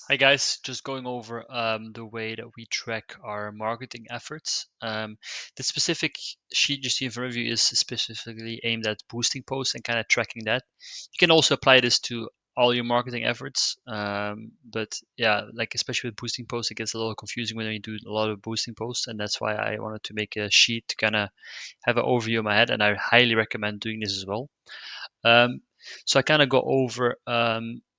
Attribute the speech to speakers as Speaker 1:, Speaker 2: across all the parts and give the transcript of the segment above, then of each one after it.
Speaker 1: Hi guys, just going over the way that we track our marketing efforts. The specific sheet you see in front of you is specifically aimed at boosting posts and kind of tracking that. You can also apply this to all your marketing efforts, but yeah, like especially with boosting posts, it gets a little confusing when you do a lot of boosting posts, and that's why I wanted to make a sheet to kind of have an overview in my head, and I highly recommend doing this as well. Um, so I kind of go over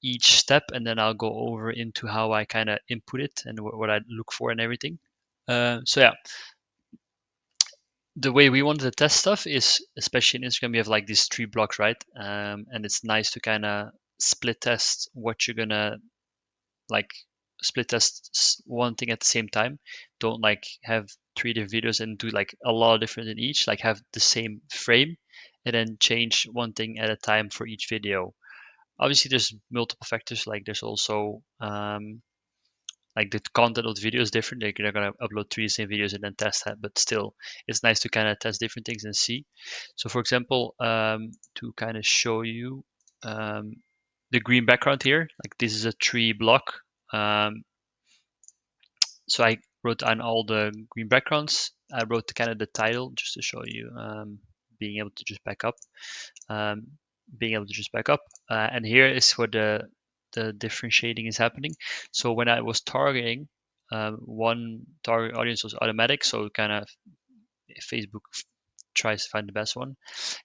Speaker 1: each step, and then I'll go over into how I kind of input it and what I look for and everything. So yeah, the way we wanted to test stuff is, especially in Instagram, we have like these three blocks, right? And it's nice to kind of split test what you're gonna like split test one thing at the same time. Don't like have three different videos and do like a lot different in each. Like have the same frame and then change one thing at a time for each video. Obviously there's multiple factors, like there's also like the content of the video is different. Like you're not gonna upload three same videos and then test that, but still it's nice to kind of test different things and see. So for example, to kind of show you um, the green background here, like this is a tree block. um, so I wrote down all the green backgrounds. I wrote kind of the title just to show you being able to just back up. um, being able to just back up. And here is where the differentiating is happening. So when I was targeting, one target audience was automatic, so kind of Facebook tries to find the best one.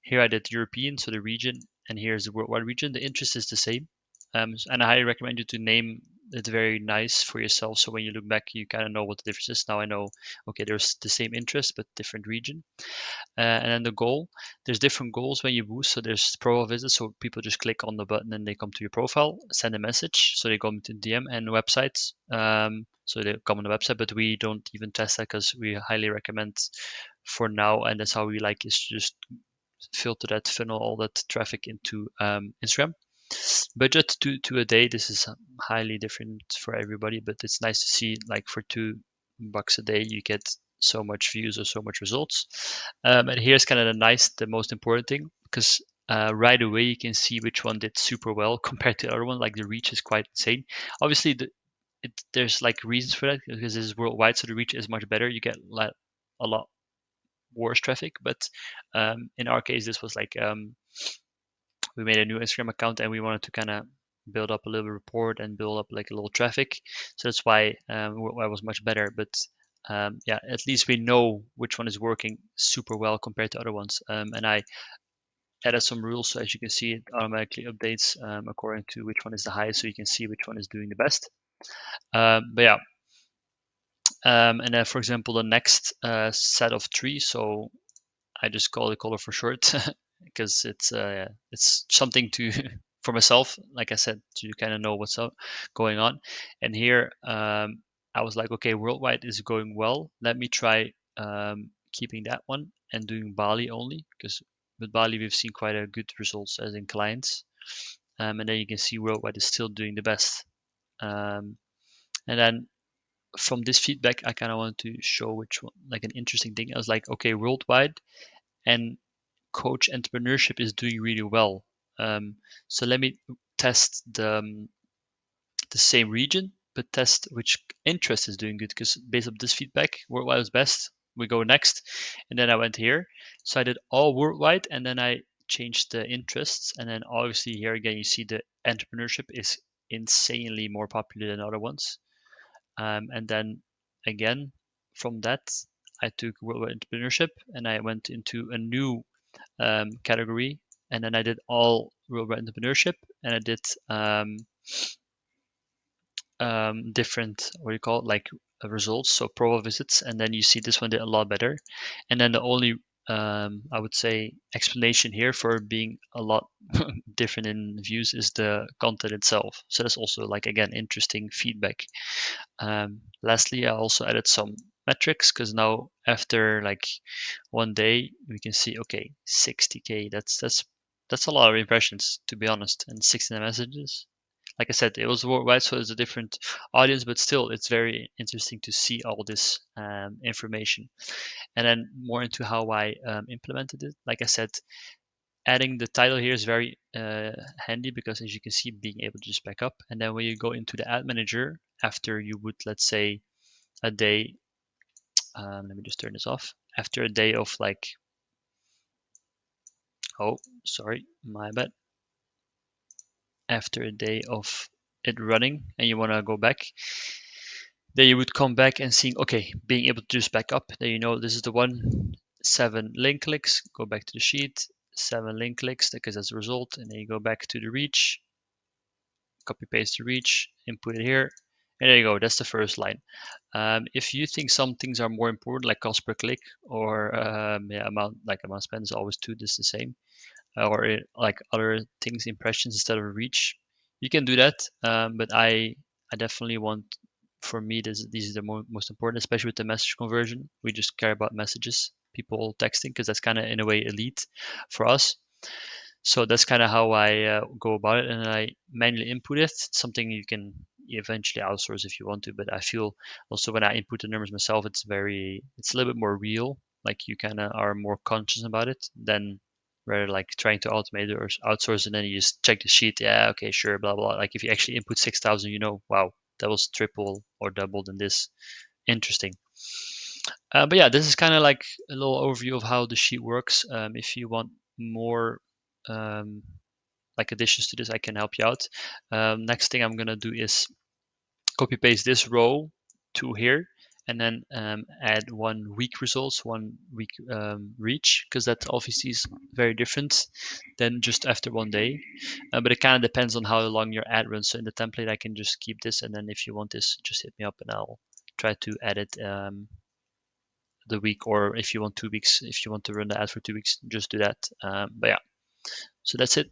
Speaker 1: Here I did European, so the region, and here's the worldwide region. The interest is the same, and I highly recommend you to name it very nice for yourself. So when you look back, you kind of know what the difference is. Now I know, okay, there's the same interest but different region. And then the goal, there's different goals when you boost. So there's profile visits, so people just click on the button and they come to your profile, send a message, so they come to DM, and websites. So they come on the website, but we don't even test that because we highly recommend for now, and that's how we like is just filter that, funnel all that traffic into Instagram. Budget to a day. This is highly different for everybody, but it's nice to see like for $2 a day you get so much views or so much results. And here's kind of the most important thing, because right away you can see which one did super well compared to the other one. Like the reach is quite insane. Obviously, there's like reasons for that because this is worldwide, so the reach is much better. You get a lot worse traffic, but in our case, this was like we made a new Instagram account and we wanted to kind of build up a little report and build up like a little traffic. So that's why I was much better. But yeah, at least we know which one is working super well compared to other ones. And I added some rules, so as you can see, it automatically updates according to which one is the highest, so you can see which one is doing the best. But yeah, and then for example, the next set of three. So I just call it color for short because it's something to for myself, like I said, to kind of know what's up going on. And here I was like, okay, worldwide is going well. Let me try keeping that one and doing Bali only, because with Bali we've seen quite a good results as in clients. And then you can see worldwide is still doing the best. And then from this feedback, I kind of wanted to show which one, like an interesting thing. I was like, okay, worldwide and coach entrepreneurship is doing really well. So let me test the same region, but test which interest is doing good, because based on this feedback, worldwide is best. We go next, and then I went here. So I did all worldwide, and then I changed the interests, and then obviously here again you see the entrepreneurship is insanely more popular than other ones. And then again from that I took worldwide entrepreneurship and I went into a new category, and then I did all worldwide entrepreneurship, and I did different, what do you call it, like results, so profile visits, and then you see this one did a lot better. And then the only I would say explanation here for being a lot different in views is the content itself. So that's also like again interesting feedback. Lastly, I also added some metrics, because now after like one day we can see, okay, 60K, that's a lot of impressions, to be honest, and 69 messages. Like I said, it was worldwide, so it's a different audience, but still it's very interesting to see all this information. And then more into how I implemented it. Like I said, adding the title here is very handy because as you can see, being able to just back up. And then when you go into the ad manager, after you would, let's say, a day, let me just turn this off. After a day of like, oh, sorry, my bad. After a day of it running and you want to go back, then you would come back and seeing, okay, being able to just back up. Then you know this is the one. 7 link clicks, go back to the sheet, 7 link clicks because that's the result, and then you go back to the reach, copy paste the reach, input it here, and there you go. That's the first line. If you think some things are more important, like cost per click or yeah, amount spent is always two, this the same, or like other things, impressions instead of reach, you can do that. But I definitely want, for me, these are the most important, especially with the message conversion. We just care about messages, people texting, because that's kind of in a way elite for us. So that's kind of how I go about it, and I manually input it. It's something you can eventually outsource if you want to, but I feel also when I input the numbers myself, it's a little bit more real. Like you kind of are more conscious about it than rather like trying to automate it or outsource, and then you just check the sheet. Yeah, okay, sure, blah blah. Like if you actually input 6,000, you know, wow, that was triple or double than this. Interesting. But yeah, this is kind of like a little overview of how the sheet works. If you want more um, like additions to this, I can help you out. Next thing I'm gonna do is copy paste this row to here, and then add 1 week results, 1 week reach, because that obviously is very different than just after 1 day. But it kind of depends on how long your ad runs. So in the template, I can just keep this, and then if you want this, just hit me up and I'll try to edit the week, or if you want 2 weeks, if you want to run the ad for 2 weeks, just do that. But yeah, so that's it.